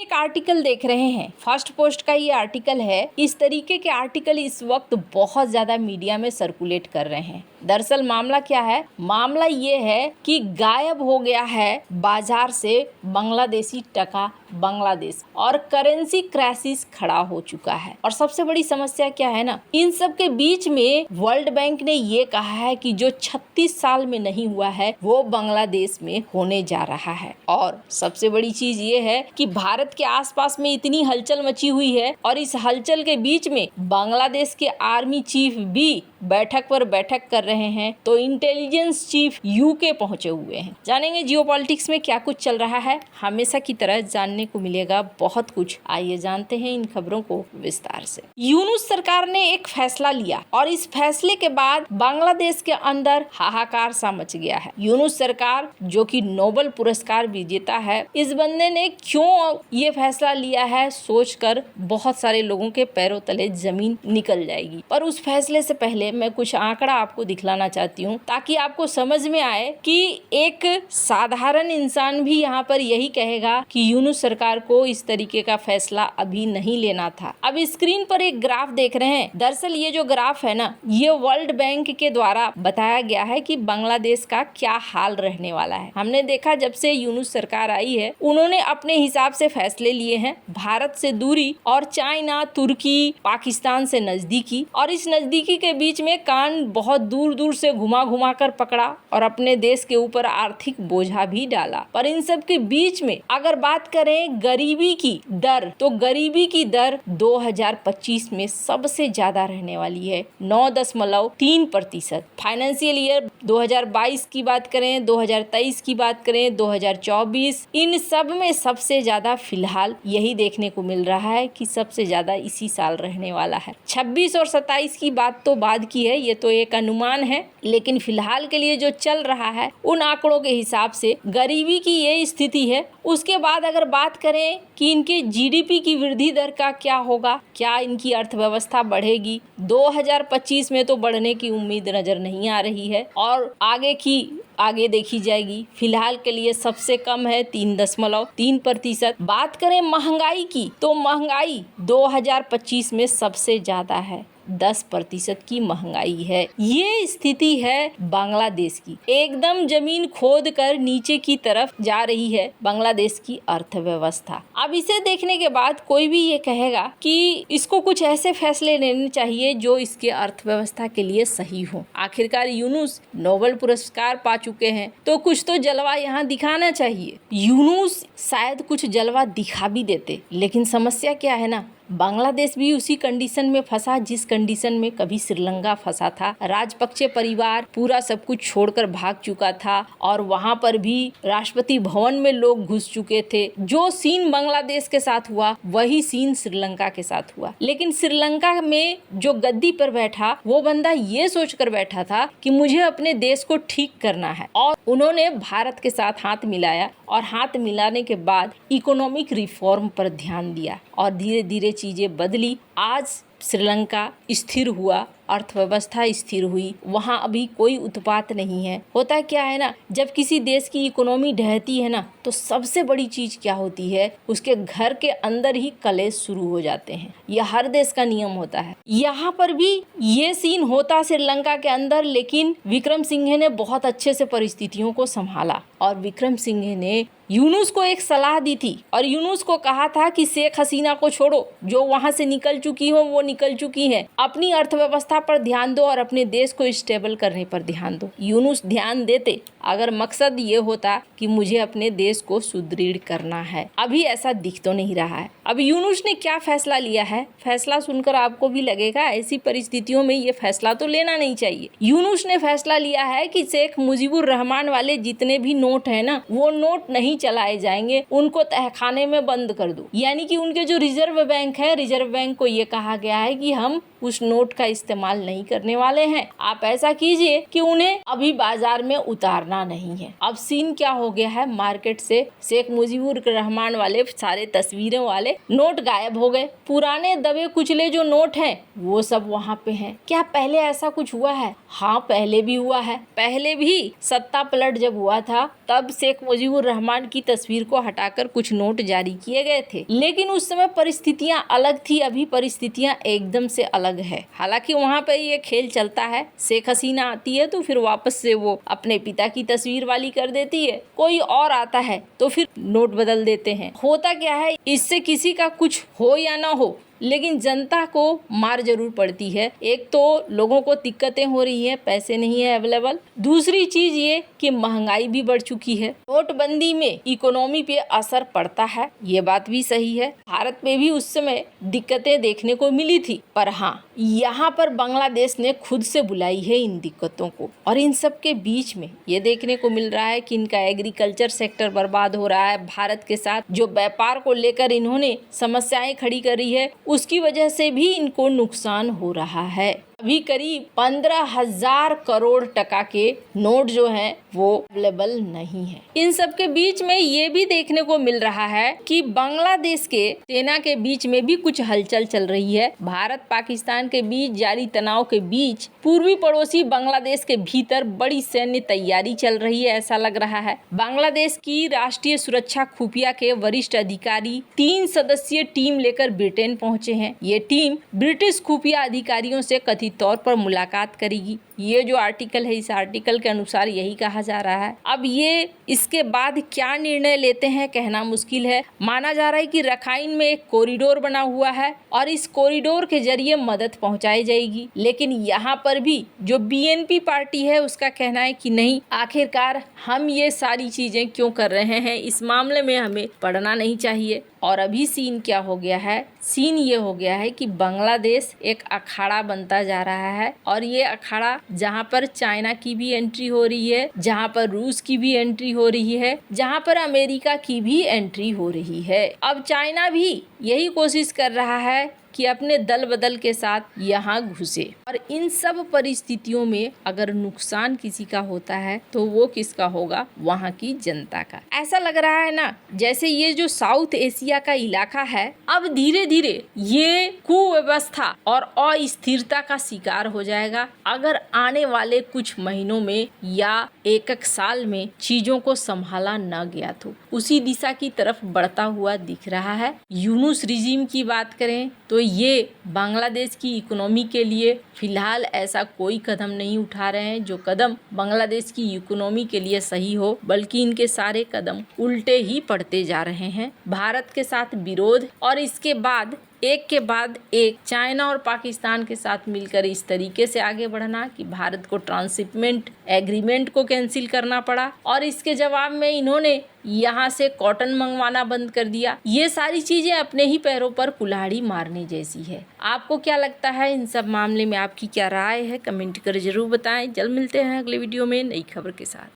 एक आर्टिकल देख रहे हैं, फर्स्ट पोस्ट का ये आर्टिकल है। इस तरीके के आर्टिकल इस वक्त बहुत ज्यादा मीडिया में सर्कुलेट कर रहे हैं। दरअसल मामला क्या है? मामला ये है कि गायब हो गया है बाजार से बांग्लादेशी टका बांग्लादेश और करेंसी क्राइसिस खड़ा हो चुका है। और सबसे बड़ी समस्या क्या है ना, इन सब के बीच में वर्ल्ड बैंक ने ये कहा है कि जो 36 साल में नहीं हुआ है वो बांग्लादेश में होने जा रहा है। और सबसे बड़ी चीज ये है कि भारत के आसपास में इतनी हलचल मची हुई है और इस हलचल के बीच में बांग्लादेश के आर्मी चीफ भी बैठक पर बैठक कर रहे हैं, तो इंटेलिजेंस चीफ यूके पहुंचे हुए हैं। जानेंगे जियोपॉलिटिक्स में क्या कुछ चल रहा है। हमेशा की तरह जानने को मिलेगा बहुत कुछ। आइए जानते हैं इन खबरों को विस्तार से। यूनुस सरकार ने एक फैसला लिया और इस फैसले के बाद बांग्लादेश के अंदर हाहाकार सा मच गया है। यूनुस सरकार जो कि नोबेल पुरस्कार विजेता है, इस बंदे ने क्यों ये फैसला लिया है सोचकर बहुत सारे लोगों के पैरों तले जमीन निकल जाएगी। पर उस फैसले से पहले मैं कुछ आंकड़ा आपको दिखलाना चाहती हूँ ताकि आपको समझ में आए कि एक साधारण इंसान भी यहाँ पर यही कहेगा कि यूनुस सरकार को इस तरीके का फैसला अभी नहीं लेना था। अब स्क्रीन पर एक ग्राफ देख रहे हैं। दरअसल ये जो ग्राफ है ना, ये वर्ल्ड बैंक के द्वारा बताया गया है कि बांग्लादेश का क्या हाल रहने वाला है। हमने देखा जब से यूनुस सरकार आई है, उन्होंने अपने हिसाब से फैसले लिए हैं। भारत से दूरी और चाइना, तुर्की, पाकिस्तान से नजदीकी, और इस नजदीकी के बीच में कान बहुत दूर दूर से घुमा घुमा कर पकड़ा और अपने देश के ऊपर आर्थिक बोझा भी डाला। पर इन सब के बीच में अगर बात करें गरीबी की दर, तो गरीबी की दर 2025 में सबसे ज्यादा रहने वाली है, 9.3%। फाइनेंशियल ईयर 2022 की बात करें, 2023 की बात करें, 2024, इन सब में सबसे ज्यादा फिलहाल यही देखने को मिल रहा है कि सबसे ज्यादा इसी साल रहने वाला है। 26 और 27 की बात तो बाद की है, ये तो एक अनुमान है, लेकिन फिलहाल के लिए जो चल रहा है उन आंकड़ों के हिसाब से गरीबी की ये स्थिति है। उसके बाद अगर बात करें कि इनके जीडीपी की वृद्धि दर का क्या होगा, क्या इनकी अर्थव्यवस्था बढ़ेगी, 2025 में तो बढ़ने की उम्मीद नजर नहीं आ रही है और आगे देखी जाएगी। फिलहाल के लिए सबसे कम है 3.3%। बात करें महंगाई की, तो महंगाई 2025 में सबसे ज्यादा है, 10% की महंगाई है। ये स्थिति है बांग्लादेश की, एकदम जमीन खोद कर नीचे की तरफ जा रही है बांग्लादेश की अर्थव्यवस्था। अब इसे देखने के बाद कोई भी ये कहेगा कि इसको कुछ ऐसे फैसले लेने चाहिए जो इसके अर्थव्यवस्था के लिए सही हो। आखिरकार यूनुस नोबेल पुरस्कार पा चुके हैं, तो कुछ तो जलवा यहाँ दिखाना चाहिए। यूनुस शायद कुछ जलवा दिखा भी देते, लेकिन समस्या क्या है ना, बांग्लादेश भी उसी कंडीशन में फंसा जिस कंडीशन में कभी श्रीलंका फंसा था। राजपक्षे परिवार पूरा सब कुछ छोड़कर भाग चुका था और वहां पर भी राष्ट्रपति भवन में लोग घुस चुके थे। जो सीन बांग्लादेश के साथ हुआ वही सीन श्रीलंका के साथ हुआ। लेकिन श्रीलंका में जो गद्दी पर बैठा वो बंदा ये सोचकर बैठा था कि मुझे अपने देश को ठीक करना है, और उन्होंने भारत के साथ हाथ मिलाया और हाथ मिलाने के बाद इकोनॉमिक रिफॉर्म पर ध्यान दिया और धीरे धीरे चीजें बदली। आज श्रीलंका स्थिर हुआ, अर्थव्यवस्था स्थिर हुई, वहाँ अभी कोई उत्पात नहीं है। होता क्या है ना, जब किसी देश की इकोनॉमी ढहती है ना, तो सबसे बड़ी चीज क्या होती है, उसके घर के अंदर ही कलेश शुरू हो जाते हैं। यह हर देश का नियम होता है। यहाँ पर भी ये सीन होता श्रीलंका के अंदर, लेकिन विक्रम सिंघे ने बहुत अच्छे से परिस्थितियों को संभाला और विक्रम सिंघे ने यूनुस को एक सलाह दी थी और यूनुस को कहा था कि शेख हसीना को छोड़ो, जो वहां से निकल चुकी हो वो निकल चुकी है, अपनी अर्थव्यवस्था पर ध्यान दो और अपने देश को स्टेबल करने पर ध्यान दो। यूनुस ध्यान देते अगर मकसद ये होता कि मुझे अपने देश को सुदृढ़ करना है। अभी ऐसा दिख तो नहीं रहा है। अब यूनुस ने क्या फैसला लिया है, फैसला सुनकर आपको भी लगेगा ऐसी परिस्थितियों में ये फैसला तो लेना नहीं चाहिए। यूनुस ने फैसला लिया है कि शेख मुजीबुर रहमान वाले जितने भी नोट है ना, वो नोट नहीं चलाए जाएंगे, उनको तहखाने में बंद कर दो। यानी कि उनके जो रिजर्व बैंक है, रिजर्व बैंक को ये कहा गया है कि हम उस नोट का इस्तेमाल नहीं करने वाले हैं। आप ऐसा कीजिए कि उन्हें अभी बाजार में उतारना नहीं है। अब सीन क्या हो गया है, मार्केट से शेख मुजीबुर रहमान वाले सारे तस्वीरों वाले नोट गायब हो गए। पुराने दबे कुचले जो नोट हैं वो सब वहाँ पे हैं। क्या पहले ऐसा कुछ हुआ है? हाँ, पहले भी हुआ है। पहले भी सत्ता पलट जब हुआ था तब शेख मुजीबुर रहमान की तस्वीर को हटाकर कुछ नोट जारी किए गए थे, लेकिन उस समय परिस्थितियां अलग थी, अभी परिस्थितियां एकदम से अलग है। हालांकि वहाँ पर ये खेल चलता है, शेख हसीना आती है तो फिर वापस से वो अपने पिता की तस्वीर वाली कर देती है, कोई और आता है तो फिर नोट बदल देते हैं। होता क्या है, इससे किसी का कुछ हो या ना हो, लेकिन जनता को मार जरूर पड़ती है। एक तो लोगों को दिक्कतें हो रही है, पैसे नहीं है अवेलेबल, दूसरी चीज ये कि महंगाई भी बढ़ चुकी है। नोटबंदी में इकोनॉमी पे असर पड़ता है, ये बात भी सही है। भारत में भी उस समय दिक्कतें देखने को मिली थी, पर हाँ, यहाँ पर बांग्लादेश ने खुद से बुलाई है इन दिक्कतों को। और इन सब के बीच में ये देखने को मिल रहा है कि इनका एग्रीकल्चर सेक्टर बर्बाद हो रहा है। भारत के साथ जो व्यापार को लेकर इन्होंने समस्याएं खड़ी करी है, उसकी वजह से भी इनको नुकसान हो रहा है। अभी करीब 15,000 करोड़ टका के नोट जो हैं वो अवेलेबल नहीं है। इन सब के बीच में ये भी देखने को मिल रहा है कि बांग्लादेश के सेना के बीच में भी कुछ हलचल चल रही है। भारत पाकिस्तान के बीच जारी तनाव के बीच पूर्वी पड़ोसी बांग्लादेश के भीतर बड़ी सैन्य तैयारी चल रही है, ऐसा लग रहा है। बांग्लादेश की राष्ट्रीय सुरक्षा खुफिया के वरिष्ठ अधिकारी 3 सदस्यीय टीम लेकर ब्रिटेन पहुंचे हैं। ये टीम ब्रिटिश खुफिया अधिकारियों से कथित तौर पर मुलाकात करेगी। ये जो आर्टिकल है, इस आर्टिकल के अनुसार यही कहा जा रहा है। अब ये इसके बाद क्या निर्णय लेते हैं कहना मुश्किल है। माना जा रहा है कि रखाइन में एक कॉरिडोर बना हुआ है और इस कॉरिडोर के जरिए मदद पहुंचाई जाएगी, लेकिन यहाँ पर भी जो बीएनपी पार्टी है उसका कहना है कि नहीं, आखिरकार हम ये सारी चीजें क्यों कर रहे हैं, इस मामले में हमें पढ़ना नहीं चाहिए। और अभी सीन क्या हो गया है, सीन ये हो गया है कि बांग्लादेश एक अखाड़ा बनता जा रहा है और ये अखाड़ा जहाँ पर चाइना की भी एंट्री हो रही है, जहाँ पर रूस की भी एंट्री हो रही है, जहाँ पर अमेरिका की भी एंट्री हो रही है। अब चाइना भी यही कोशिश कर रहा है कि अपने दल बदल के साथ यहाँ घुसे। और इन सब परिस्थितियों में अगर नुकसान किसी का होता है तो वो किसका होगा, वहाँ की जनता का। ऐसा लग रहा है ना जैसे ये जो साउथ एशिया का इलाका है अब धीरे धीरे ये कुव्यवस्था और अस्थिरता का शिकार हो जाएगा अगर आने वाले कुछ महीनों में या एक साल में चीजों को संभाला न गया तो। उसी दिशा की तरफ बढ़ता हुआ दिख रहा है। यूनुस रिजीम की बात करें तो ये बांग्लादेश की इकोनॉमी के लिए फिलहाल ऐसा कोई कदम नहीं उठा रहे हैं जो कदम बांग्लादेश की इकोनॉमी के लिए सही हो, बल्कि इनके सारे कदम उल्टे ही पड़ते जा रहे हैं। भारत के साथ विरोध और इसके बाद एक के बाद एक चाइना और पाकिस्तान के साथ मिलकर इस तरीके से आगे बढ़ना कि भारत को ट्रांसशिपमेंट एग्रीमेंट को कैंसिल करना पड़ा और इसके जवाब में इन्होंने यहाँ से कॉटन मंगवाना बंद कर दिया। ये सारी चीजें अपने ही पैरों पर कुल्हाड़ी मारने जैसी है। आपको क्या लगता है इन सब मामले में, आपकी क्या राय है, कमेंट कर जरूर बताएं। जल्द मिलते हैं अगले वीडियो में नई खबर के साथ।